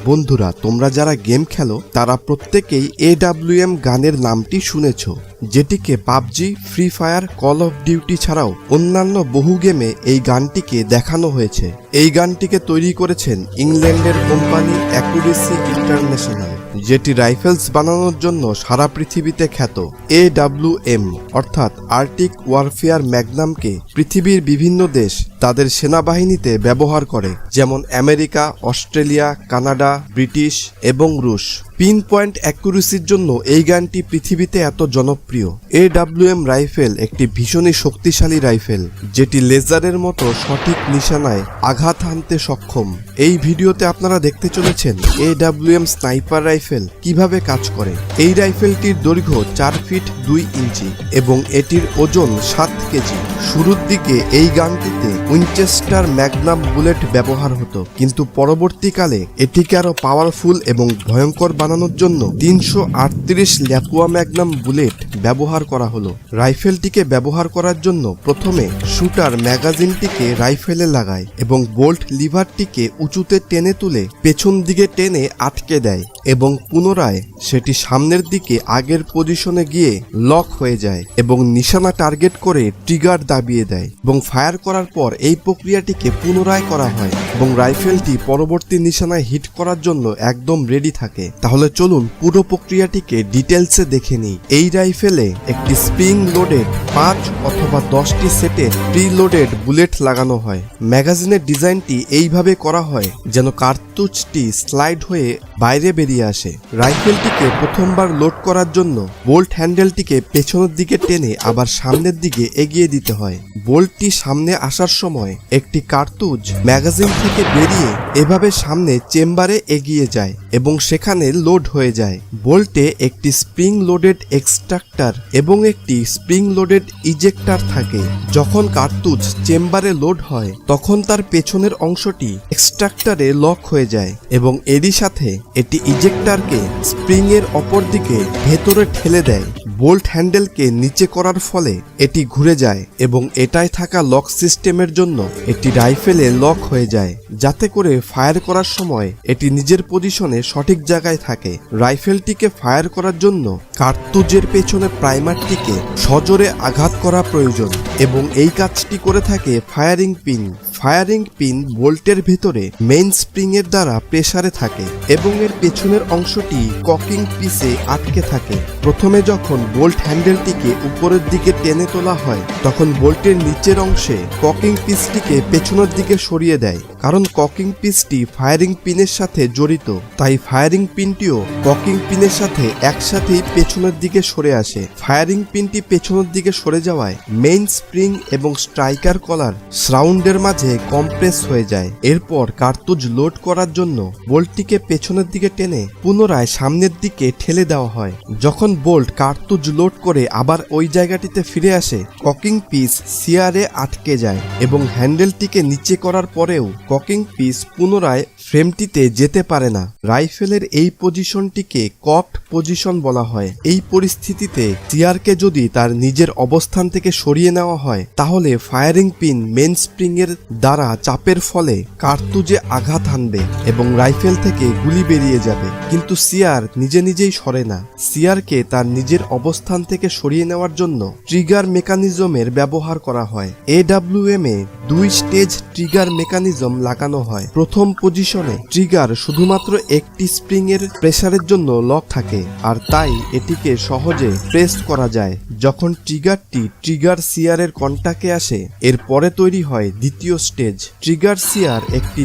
বন্ধুরা, তোমরা যারা গেম খেলো তারা প্রত্যেকেই AWM গানের নামটি শুনেছ, যেটিকে PUBG, free fire, call of duty ছাড়াও অন্যান্য বহু গেমে এই গানটিকে দেখানো হয়েছে। এই গানটিকে তৈরি করেছেন ইংল্যান্ডের কোম্পানি অ্যাকুরেসি ইন্টারন্যাশনাল, যেটি রাইফেলস বানানোর জন্য সারা পৃথিবীতে খ্যাত। AWM অর্থাৎ আর্টিক ওয়ারফেয়ার ম্যাগনামকে পৃথিবীর বিভিন্ন দেশ তাদের সেনাবাহিনীতে ব্যবহার করে, যেমন আমেরিকা, অস্ট্রেলিয়া, কানাডা, ব্রিটিশ এবং রুশ। পিন পয়েন্ট অ্যাকুরেসির জন্য এই গানটি পৃথিবীতে এত জনপ্রিয়। AWM রাইফেল একটি ভীষণই শক্তিশালী রাইফেল, যেটি লেজারের মতো সঠিক নিশানায় আঘাত হানতে সক্ষম। এই ভিডিওতে আপনারা দেখতে চলেছেন AWM স্নাইপার রাইফেল কিভাবে কাজ করে। এই রাইফেলটির দৈর্ঘ্য 4 ফিট 2 ইঞ্চি এবং এটির ওজন 7 কেজি। শুরুর দিকে এই গানটিতে উইনচেস্টার ম্যাগনাম বুলেট ব্যবহার হতো, কিন্তু পরবর্তীকালে এটিকে আরো পাওয়ারফুল এবং ভয়ঙ্কর বানানোর জন্য 338 ল্যাপুয়া ম্যাগনাম বুলেট ব্যবহার করা হলো। রাইফেলটিকে ব্যবহার করার জন্য প্রথমে শুটার ম্যাগাজিনটিকে রাইফেলে লাগায় এবং বোল্ট লিভারটিকে উঁচুতে টেনে তুলে পেছন দিকে টেনে আটকে দেয় এবং পুনরায় সেটি সামনের দিকে আগের পজিশনে গিয়ে লক হয়ে যায় এবং নিশানা টার্গেট করে ট্রিগার দাবিয়ে দেয় এবং ফায়ার করার পর এই প্রক্রিয়াটিকে পুনরায় করা হয় এবং রাইফেলটি পরবর্তী নিশানায় হিট করার জন্য একদম রেডি থাকে। তাহলে চলুন পুরো প্রক্রিয়াটিকে ডিটেলসে দেখে নিই। এই রাইফেলে একটি স্প্রিং লোডেড 5 অথবা 10টি সেটে প্রি লোডেড বুলেট লাগানো হয়। ম্যাগাজিনের ডিজাইনটি এইভাবে করা হয় যেন কার্তুজটি স্লাইড হয়ে বাইরে বেরিয়ে আসে। রাইফেলটিকে প্রথমবার লোড করার জন্য বোল্ট হ্যান্ডেলটিকে পেছনের দিকে টেনে আবার সামনের দিকে এগিয়ে দিতে হয়। বোল্টটি সামনে আসার সময় একটি কার্তুজ ম্যাগাজিন থেকে বেরিয়ে এভাবে সামনে চেম্বারে এগিয়ে যায় এবং সেখানে লোড হয়ে যায়। বোল্টে একটি স্প্রিং লোডেড এক্সট্রাক্টর এবং একটি স্প্রিং লোডেড ইজেক্টর থাকে। যখন কার্তুজ চেম্বারে লোড হয় তখন তার পেছনের অংশটি এক্সট্রাক্টরে লক হয়ে যায় এবং এরই সাথে এটি ইজেক্টরকে স্প্রিং এর অপর দিকে ভেতরে ঠেলে দেয়। বোল্ট হ্যান্ডেলকে নিচে করার ফলে এটি ঘুরে যায় এবং এটাই থাকা লক সিস্টেমের জন্য এটি রাইফেলে লক হয়ে যায়, যাতে করে ফায়ার করার সময় এটি নিজের পজিশনে সঠিক জায়গায় থাকে। রাইফেলটিকে ফায়ার করার জন্য কার্তুজের পেছনে প্রাইমারটিকে সজোরে আঘাত করা প্রয়োজন এবং এই কাজটি করে থাকে ফায়ারিং পিন। ফায়ারিং পিন বোল্টের ভেতরে মেইন স্প্রিং এর দ্বারা প্রেসারে থাকে এবং এর পেছনের অংশটি ককিং পিসে আটকে থাকে। প্রথমে যখন বোল্ট হ্যান্ডেলটিকে উপরের দিকে টেনে তোলা হয় তখন বোল্টের নিচের অংশে ককিং পিসটিকে পেছনের দিকে সরিয়ে দেয়, কারণ ককিং পিসটি ফায়ারিং পিনের সাথে জড়িত। তাই ফায়ারিং পিনটিও ককিং পিনের সাথে একসাথেই পেছনের দিকে সরে আসে। ফায়ারিং পিনটি পেছনের দিকে সরে যাওয়ায় মেইন স্প্রিং এবং স্ট্রাইকার কলার সাউন্ডের মাঝে কম্প্রেস হয়ে যায়। এরপর কার্তুজ লোড করার জন্য বোল্টটিকে পেছনের দিকে টেনে পুনরায় সামনের দিকে ঠেলে দেওয়া হয়। যখন বোল্ট কার্তুজ লোড করে আবার ওই জায়গাটিতে ফিরে আসে, ককিং পিস সিয়ারে আটকে যায় এবং হ্যান্ডেলটিকে নিচে করার পরেও ককিং পিস পুনরায় ফ্রেমটিতে যেতে পারে না। রাইফেলের এই পজিশনটিকে ককড পজিশন বলা হয়। এই পরিস্থিতিতে সিয়ারকে যদি তার নিজের অবস্থান থেকে সরিয়ে নেওয়া হয় তাহলে ফায়ারিং পিন মেন স্প্রিং এর দ্বারা চাপের ফলে কার্তুজে আঘাত হানবে এবং রাইফেল থেকে গুলি বেরিয়ে যাবে, কিন্তু সিয়ার নিজে নিজেই সরে না। সিয়ারকে তার নিজের অবস্থান থেকে সরিয়ে নেওয়ার জন্য ট্রিগার মেকানিজমের ব্যবহার করা হয়। AWM এ 2 স্টেজ ট্রিগার মেকানিজম লাগানো হয়। প্রথম পজিশনে ট্রিগার শুধুমাত্র একটি স্প্রিং এর প্রেসারের জন্য লক থাকে, আর তাই এটিকে সহজে প্রেস করা যায়। যখন ট্রিগারটি ট্রিগার সিয়ারের কন্টাক্টে আসে এর পরে তৈরি হয় দ্বিতীয় স্টেজ। ট্রিগার সিয়ার একটি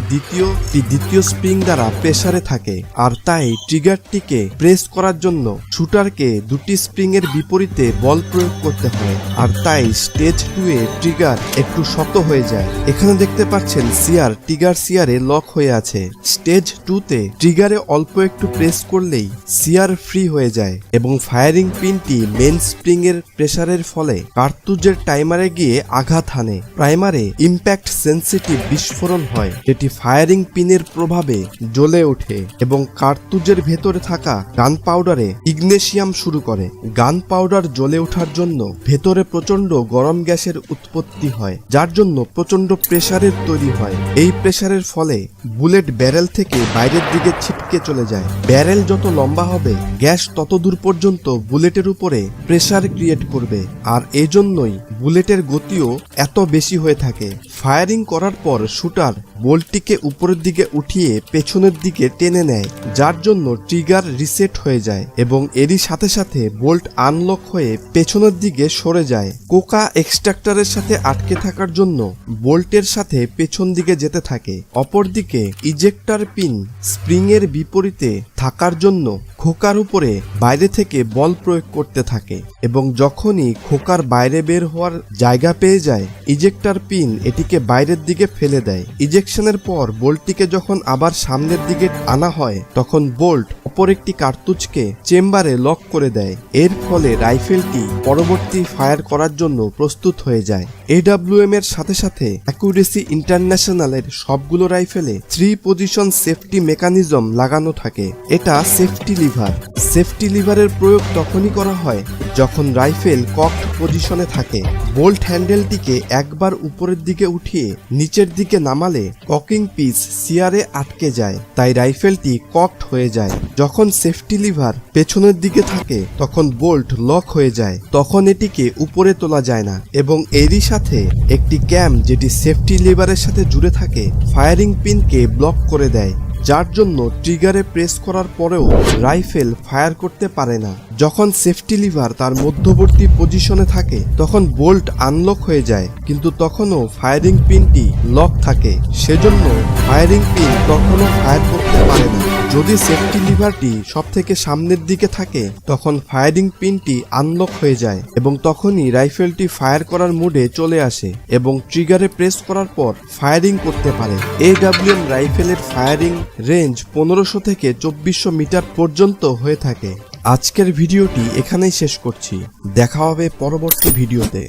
দ্বিতীয় স্প্রিং দ্বারা প্রেসারে থাকে, আর তাই ট্রিগারটিকে প্রেস করার জন্য শুটারকে 2টি স্প্রিং এর বিপরীতে বল প্রয়োগ করতে হয়, আর তাই স্টেজ 2 এ ট্রিগার একটু শক্ত হয়ে যায়। এখানে দেখতে পাচ্ছেন সিয়ার ট্রিগার সিয়ারে লক হয়ে আছে। স্টেজ 2 তে ট্রিগারে অল্প একটু প্রেস করলেই সিয়ার ফ্রি হয়ে যায় এবং ফায়ারিং পিনটি মেন স্প্রিং এর প্রেসারের ফলে কার্তুজের টাইমারে গিয়ে আঘাত হানে। প্রাইমারে ইম্প্যাক্ট সেন্সিটিভ বিস্ফোরণ হয়, যেটি ফায়ারিং পিনের প্রভাবে জ্বলে ওঠে এবং কার্তুজের ভেতরে থাকা গান পাউডারে ইগনেশিয়াম শুরু করে। গান পাউডার জ্বলে ওঠার জন্য ভেতরে প্রচন্ড গরম গ্যাসের উৎপত্তি হয়, যার জন্য প্রচন্ড প্রেসারের তৈরি হয়। এই প্রেসারের ফলে বুলেট ব্যারেল থেকে বাইরের দিকে ছিটকে চলে যায়। ব্যারেল যত লম্বা হবে, গ্যাস তত দূর পর্যন্ত বুলেটের উপরে প্রেসার ক্রিয়েট করবে, আর এজন্যই বুলেটের গতিও এত বেশি হয়ে থাকে। ফায়ারিং করার পর শুটার বোল্টটিকে উপরের দিকে উঠিয়ে পেছনের দিকে টেনে নেয়, যার জন্য ট্রিগার রিসেট হয়ে যায় এবং এরই সাথে সাথে বোল্ট আনলক হয়ে পেছনের দিকে সরে যায়। কোকা এক্সট্রাক্টরের সাথে আটকে থাকার জন্য বোল্টের সাথে পেছন দিকে যেতে থাকে। অপরদিকে ইজেক্টর পিন স্প্রিং এর বিপরীতে থাকার জন্য খোকার উপরে বাইরে থেকে বল প্রয়োগ করতে থাকে এবং যখনই খোকার বাইরে বের হওয়ার জায়গা পেয়ে যায়, ইজেক্টর পিন এটিকে বাইরের দিকে ফেলে দেয়। ইজেকশনের পর বোল্টটিকে যখন আবার সামনের দিকে আনা হয়, তখন বোল্ট অপর একটি কার্তুজকে চেম্বারে লক করে দেয়। এর ফলে রাইফেলটি পরবর্তী ফায়ার করার জন্য প্রস্তুত হয়ে যায়। AWM এর সাথে সাথে অ্যাকুরেসি ইন্টারন্যাশনালের সবগুলো রাইফেলে 3 পজিশন সেফটি মেকানিজম লাগানো থাকে। এটা সেফটি লিভার। সেফটি লিভারের প্রয়োগ তখনই করা হয় যখন রাইফেল ককড পজিশনে থাকে। বোল্ট হ্যান্ডেলটিকে একবার উপরের দিকে উঠিয়ে নিচের দিকে নামালে ককিং পিস সিয়ারে আটকে যায়, তাই রাইফেলটি ককড হয়ে যায়। যখন সেফটি লিভার পেছনের দিকে থাকে তখন বোল্ট লক হয়ে যায়, তখন এটিকে উপরে তোলা যায় না এবং এরই সাথে একটি ক্যাম যেটি সেফটি লিভারের সাথে জুড়ে থাকে ফায়ারিং পিনকে ব্লক করে দেয়, যার জন্য ট্রিগারে প্রেস করার পরেও রাইফেল ফায়ার করতে পারে না। যখন সেফটি লিভার তার মধ্যবর্তী পজিশনে থাকে তখন বোল্ট আনলক হয়ে যায়, কিন্তু তখনও ফায়ারিং পিনটি লক থাকে, সেজন্য ফায়ারিং পিন তখনও ফায়ার করতে পারে না। যদি সেফটি লিভারটি সব থেকে সামনের দিকে থাকে তখন ফায়ারিং পিনটি আনলক হয়ে যায় এবং তখনই রাইফেলটি ফায়ার করার মোডে চলে আসে এবং ট্রিগারে প্রেস করার পর ফায়ারিং করতে পারে। AWM রাইফেলের ফায়ারিং রেঞ্জ 1500 থেকে 2400 মিটার পর্যন্ত হয়ে থাকে। আজকের ভিডিওটি এখানেই শেষ করছি। দেখা হবে পরবর্তী ভিডিওতে।